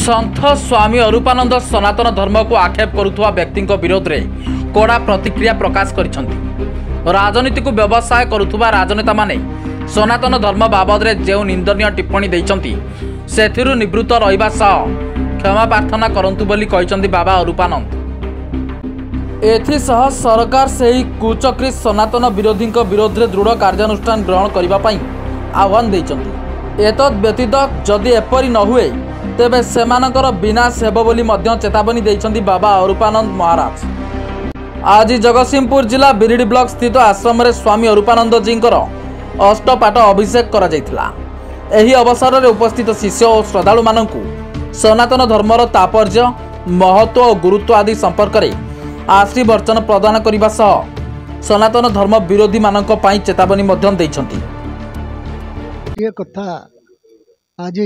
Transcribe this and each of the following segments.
सन्थ स्वामी अरूपानंद सनातन धर्म को आक्षेप करुवा व्यक्ति विरोध में कड़ा प्रतिक्रिया प्रकाश कर राजनीति को व्यवसाय करुवा राजनेता माने सनातन धर्म बाबद जो निंदनीय टिप्पणी देइचंती सेथिरु निवृत्त रहिबा सह क्षमा प्रार्थना करंतु बोली कहिचंती बाबा अरूपानंद। एथिसह सरकार सेही कुचक्री सनातन विरोधी विरोध में दृढ़ कार्यानुष्ठान ग्रहण करने आह्वान देइचंती। एतद व्यतीत जदि एपरि न हुए तेबे सेमानकर विनाश हेबो बोली मध्य चेतावनी देइचंती बाबा अरूपानंद महाराज। आज जगतसिंहपुर जिला बिरिडी ब्लॉक स्थित आश्रम में स्वामी अरूपानंद जींकर अष्टपाठ अभिषेक करा जायथिला। एही अवसर में उपस्थित शिष्य और श्रद्धालु मानकु सनातन धर्मर तात्पर्य महत्व और गुरुत्व आदि संपर्क में आशीर्वचन प्रदान करने सह सनातन धर्म विरोधी मानक पई चेतावनी मध्य देइछंती। ये कथा आज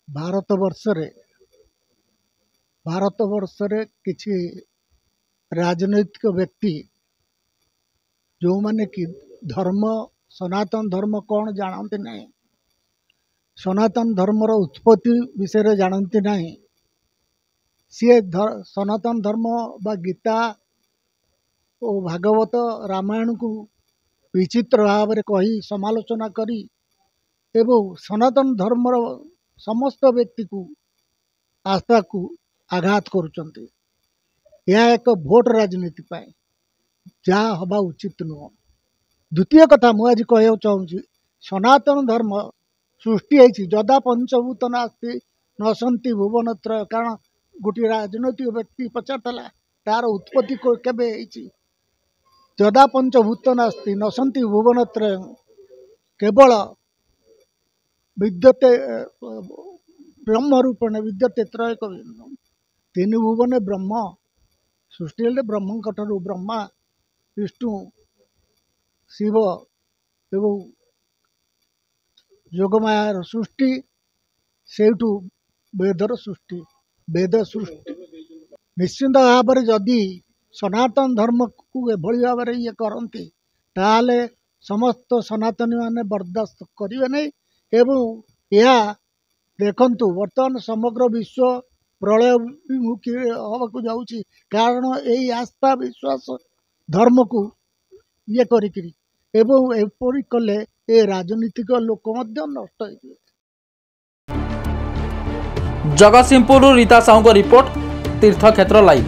भारत वर्ष किसी राजनैतिक व्यक्ति जो माने कि धर्म सनातन धर्म कौन जानते नहीं, सनातन धर्मर उत्पत्ति विषय जानते नहीं, सी सनातन धर्म बा गीता और भागवत रामायण को विचित्र भाव में कही समालोचना करी एवं सनातन धर्मर समस्त व्यक्ति को आस्था को आघात करुचंती। यह एक भोट राजनीति पाए जहाँ हवा उचित नुह। द्वितीय कथा मुझे कह चाहूँगी, सनातन धर्म सृष्टि है जदा पंचभूत नास्ति न सन्ति भुवनत्रय। कारण गोटे राजनैतिक व्यक्ति पचारला तार उत्पत्ति केबे जदा पंचभूत नास्ति न सन्ति भुवनत्रय केवल विद्यते ब्रह्म रूपेण विद्यते त्रयक तीन भुवन ब्रह्म सृष्टि ब्रह्म ठारू ब्रह्मा विष्णु शिव एवं जोगमायार सृष्टि सेठू वेदर सृष्टि वेद सृष्टि निश्चिंत भाव में जदि सनातन धर्म को एभली भाव में ये करती ताले समस्त सनातनी माने बर्दाश्त करेंगे नहीं। एवं यह देखंतु वर्तमान समग्र विश्व प्रलय विमुखी हवाक जाऊँगी। कारण यही आस्था विश्वास धर्म को ये करी एवं एपरी कले ए राजनीतिक लोक नष्ट हो। जगतसिंहपुर रीता साहू को रिपोर्ट, तीर्थक्षेत्र लाइव।